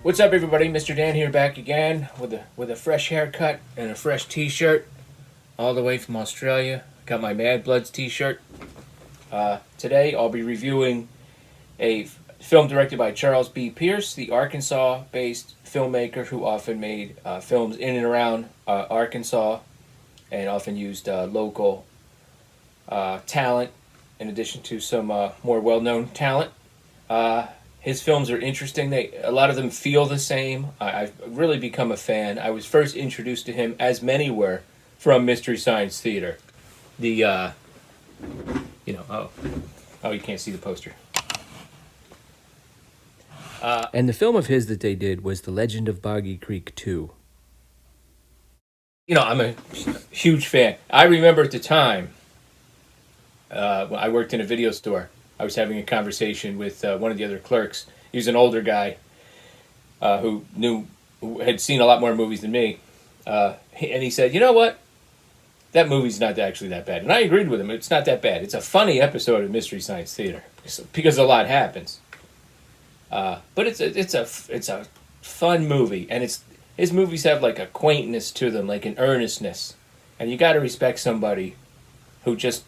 What's up, everybody? Mr. Dan here, back again with a fresh haircut and a fresh T-shirt, all the way from Australia. Got my Mad Bloods T-shirt. Today, I'll be reviewing a film directed by Charles B. Pierce, the Arkansas-based filmmaker who often made films in and around Arkansas, and often used local talent in addition to some more well-known talent. His films are interesting. A lot of them feel the same. I've really become a fan. I was first introduced to him, as many were, from Mystery Science Theater. Oh, you can't see the poster. And the film of his that they did was The Legend of Boggy Creek 2. I'm a huge fan. I remember at the time, when I worked in a video store. I was having a conversation with one of the other clerks. He was an older guy who had seen a lot more movies than me. And he said, "You know what? That movie's not actually that bad." And I agreed with him. It's not that bad. It's a funny episode of Mystery Science Theater because a lot happens. But it's a fun movie, and his movies have like a quaintness to them, like an earnestness, and you got to respect somebody who just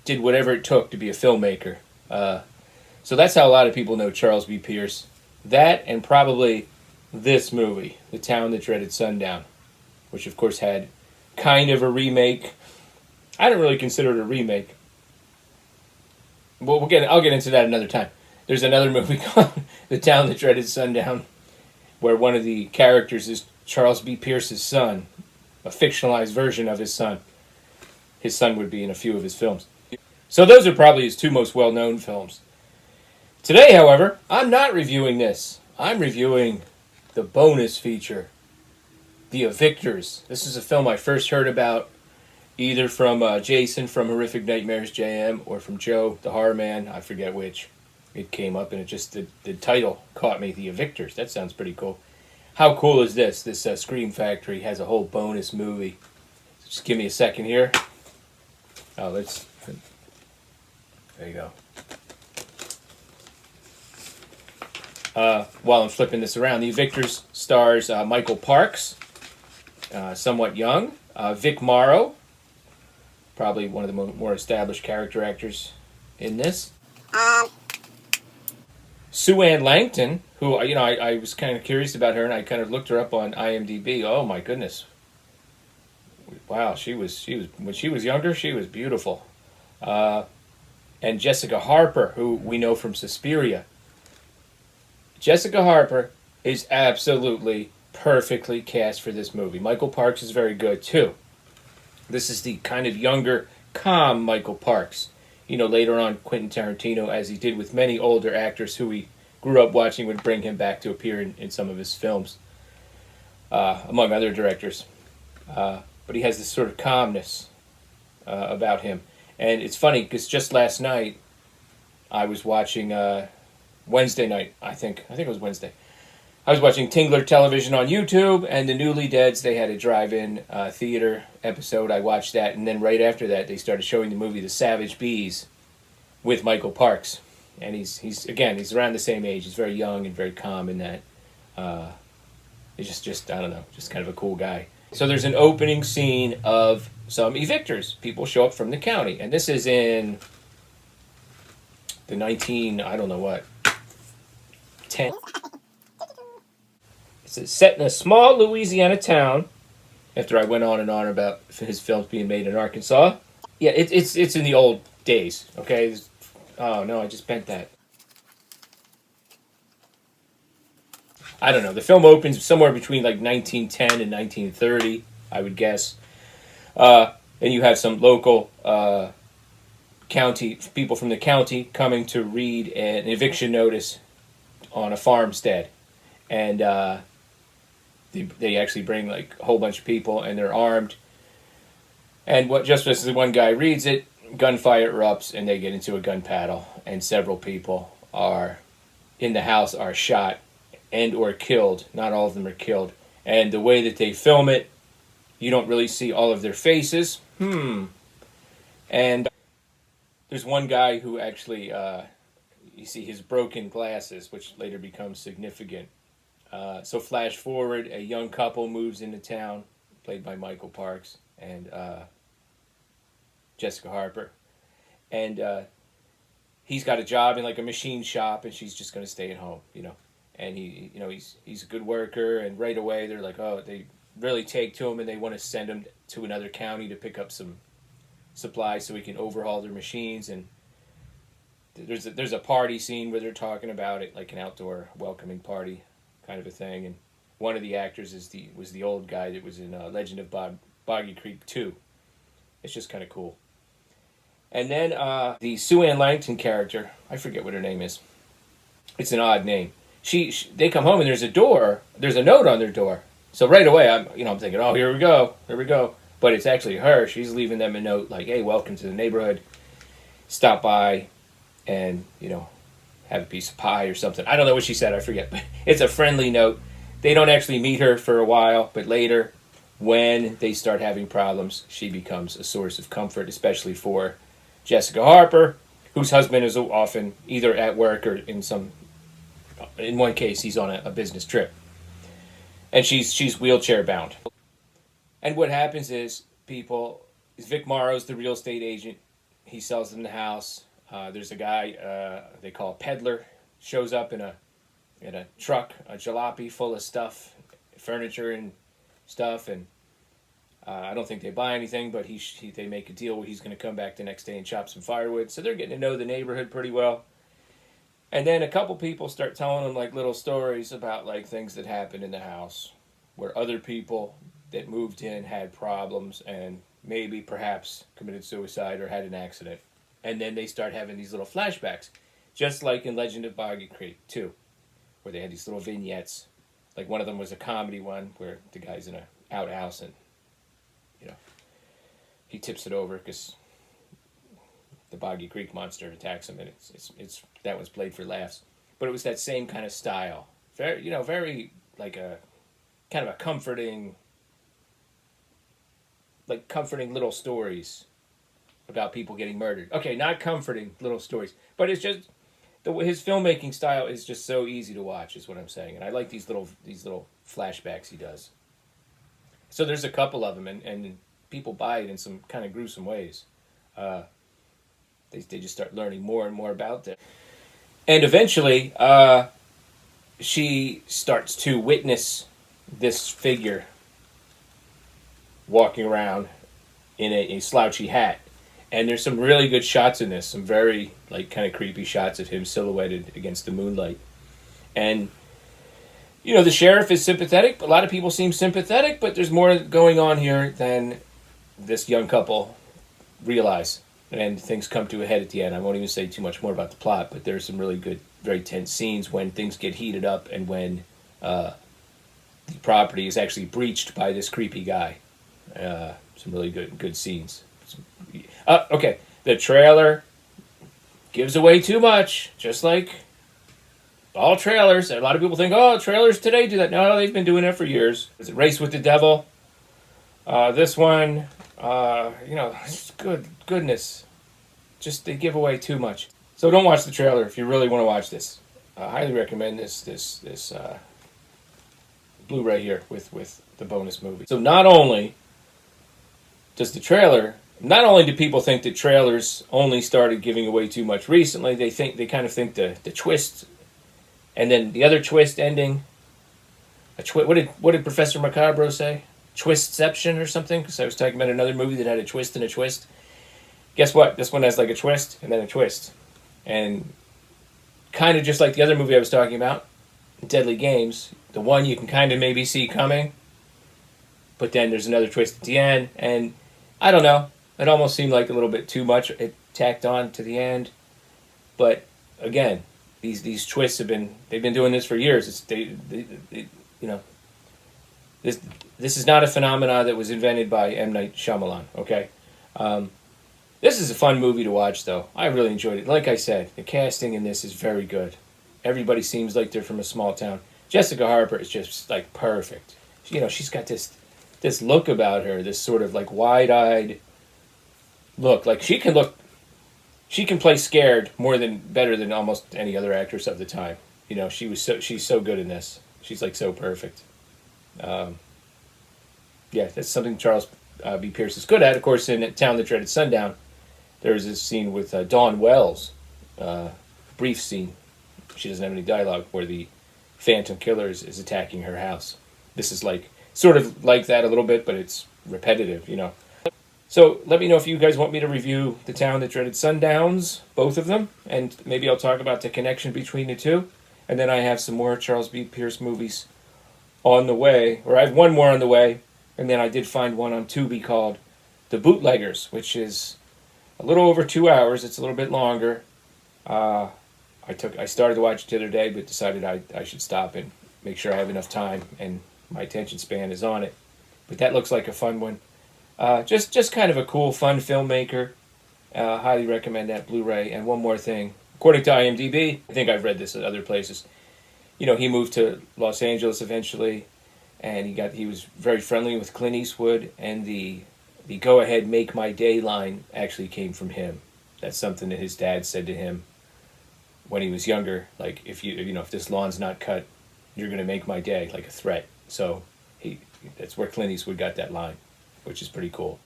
did whatever it took to be a filmmaker. So that's how a lot of people know Charles B. Pierce. That and probably this movie, The Town That Dreaded Sundown, which of course had kind of a remake. I don't really consider it a remake. Well, I'll get into that another time. There's another movie called The Town That Dreaded Sundown, where one of the characters is Charles B. Pierce's son, a fictionalized version of his son. His son would be in a few of his films. So those are probably his two most well-known films. Today, however, I'm not reviewing this. I'm reviewing the bonus feature, The Evictors. This is a film I first heard about either from Jason from Horrific Nightmares JM or from Joe, the horror man. I forget which. It came up and the title caught me, The Evictors. That sounds pretty cool. How cool is this? This Scream Factory has a whole bonus movie. Just give me a second here. There you go. While I'm flipping this around, The Evictors stars Michael Parks, somewhat young, Vic Morrow, probably one of the more established character actors in this. Sue Ann Langton, who I was kind of curious about her, and I kind of looked her up on IMDb. Oh my goodness! Wow, she was when she was younger, she was beautiful. And Jessica Harper, who we know from Suspiria. Jessica Harper is absolutely perfectly cast for this movie. Michael Parks is very good, too. This is the kind of younger, calm Michael Parks. Later on, Quentin Tarantino, as he did with many older actors who he grew up watching, would bring him back to appear in some of his films, among other directors. But he has this sort of calmness about him. And it's funny, because just last night, I was watching, Wednesday night, I think it was Wednesday. I was watching Tingler Television on YouTube, and the Newly Deads, they had a drive-in theater episode. I watched that, and then right after that, they started showing the movie The Savage Bees with Michael Parks. And he's around the same age. He's very young and very calm in that. He's just I don't know, just kind of a cool guy. So there's an opening scene of some evictors. People show up from the county. And this is in the 10. It's set in a small Louisiana town. After I went on and on about his films being made in Arkansas. Yeah, it's in the old days, okay? Oh, no, I just bent that. I don't know. The film opens somewhere between like 1910 and 1930, I would guess. And you have some local people from the county coming to read an eviction notice on a farmstead. And they actually bring like a whole bunch of people, and they're armed. And just as the one guy reads it, gunfire erupts, and they get into a gun battle, and several people in the house are shot and or killed. Not all of them are killed. And the way that they film it, you don't really see all of their faces. And there's one guy who actually you see his broken glasses, which later becomes significant. So flash forward, a young couple moves into town, played by Michael Parks and Jessica Harper, and he's got a job in like a machine shop, and she's just going to stay at home, And he's a good worker, and right away they're like, oh, they really take to him, and they want to send him to another county to pick up some supplies so he can overhaul their machines. And there's a party scene where they're talking about it, like an outdoor welcoming party kind of a thing. And one of the actors was the old guy that was in Legend of Boggy Creek 2. It's just kind of cool. And then the Sue Ann Langton character, I forget what her name is. It's an odd name. They come home and there's a note on their door. So right away I'm thinking, oh, here we go. But it's actually her. She's leaving them a note like, hey, welcome to the neighborhood. Stop by and, have a piece of pie or something. I don't know what she said, I forget. But it's a friendly note. They don't actually meet her for a while, but later, when they start having problems, she becomes a source of comfort, especially for Jessica Harper, whose husband is often either at work or in one case, he's on a business trip. And she's wheelchair bound. And what happens is Vic Morrow's the real estate agent. He sells them the house. There's a guy they call a peddler, shows up in a truck, a jalopy full of stuff, furniture and stuff, and I don't think they buy anything, but they make a deal where he's going to come back the next day and chop some firewood. So they're getting to know the neighborhood pretty well. And then a couple people start telling them like little stories about like things that happened in the house where other people that moved in had problems and maybe perhaps committed suicide or had an accident. And then they start having these little flashbacks, just like in Legend of Boggy Creek 2, where they had these little vignettes. Like one of them was a comedy one where the guy's in an outhouse and he tips it over because the Boggy Creek monster attacks him, and it's that was played for laughs. But it was that same kind of style, very like a kind of a comforting little stories about people getting murdered. Okay, not comforting little stories, but it's just his filmmaking style is just so easy to watch, is what I'm saying, and I like these little flashbacks he does. So there's a couple of them, and people buy it in some kind of gruesome ways. They just start learning more and more about them. And eventually, she starts to witness this figure walking around in a slouchy hat. And there's some really good shots in this, some very kind of creepy shots of him silhouetted against the moonlight. And the sheriff is sympathetic. A lot of people seem sympathetic, but there's more going on here than this young couple realize. And things come to a head at the end. I won't even say too much more about the plot, but there's some really good, very tense scenes when things get heated up and when the property is actually breached by this creepy guy. Some really good scenes. Okay, the trailer gives away too much, just like all trailers. A lot of people think, oh, trailers today do that. No, they've been doing that for years. Is it Race with the Devil? This one, goodness. Just they give away too much. So don't watch the trailer if you really want to watch this. I highly recommend this Blu-ray here with the bonus movie. So not only do people think that trailers only started giving away too much recently, they kind of think the twist, and then the other twist ending. What did Professor Macabro say? Twistception or something? Because I was talking about another movie that had a twist and a twist. Guess what? This one has like a twist and then a twist. And kind of just like the other movie I was talking about, Deadly Games, the one you can kind of maybe see coming, but then there's another twist at the end, and I don't know. It almost seemed like a little bit too much it tacked on to the end. But again, these twists they've been doing this for years. This is not a phenomenon that was invented by M. Night Shyamalan, okay? This is a fun movie to watch, though. I really enjoyed it. Like I said, the casting in this is very good. Everybody seems like they're from a small town. Jessica Harper is just, perfect. She's got this look about her, this sort of, wide-eyed look. She she can play scared better than almost any other actress of the time. You know, she's so good in this. She's like so perfect. Yeah, that's something Charles B. Pierce is good at. Of course, in Town That Dreaded Sundown, there was this scene with Dawn Wells, brief scene. She doesn't have any dialogue, where the Phantom Killer is attacking her house. This is like sort of like that a little bit, but it's repetitive, you know. So let me know if you guys want me to review The Town That Dreaded Sundowns, both of them, and maybe I'll talk about the connection between the two. And then I have some more Charles B. Pierce movies on the way, or I have one more on the way, and then I did find one on Tubi called The Bootleggers, which is a little over 2 hours. It's a little bit longer. I started to watch it the other day, but decided I should stop and make sure I have enough time and my attention span is on it. But that looks like a fun one. Just kind of a cool, fun filmmaker. Highly recommend that Blu-ray. And one more thing. According to IMDb, I think I've read this at other places, you know, he moved to Los Angeles eventually, and he was very friendly with Clint Eastwood, and the "Go ahead, make my day" line actually came from him. That's something that his dad said to him when he was younger. Like, if this lawn's not cut, you're gonna make my day, like a threat. So that's where Clint Eastwood got that line, which is pretty cool.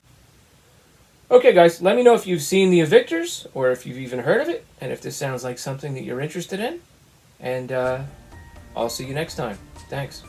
Okay, guys, let me know if you've seen The Evictors, or if you've even heard of it, and if this sounds like something that you're interested in. And I'll see you next time. Thanks.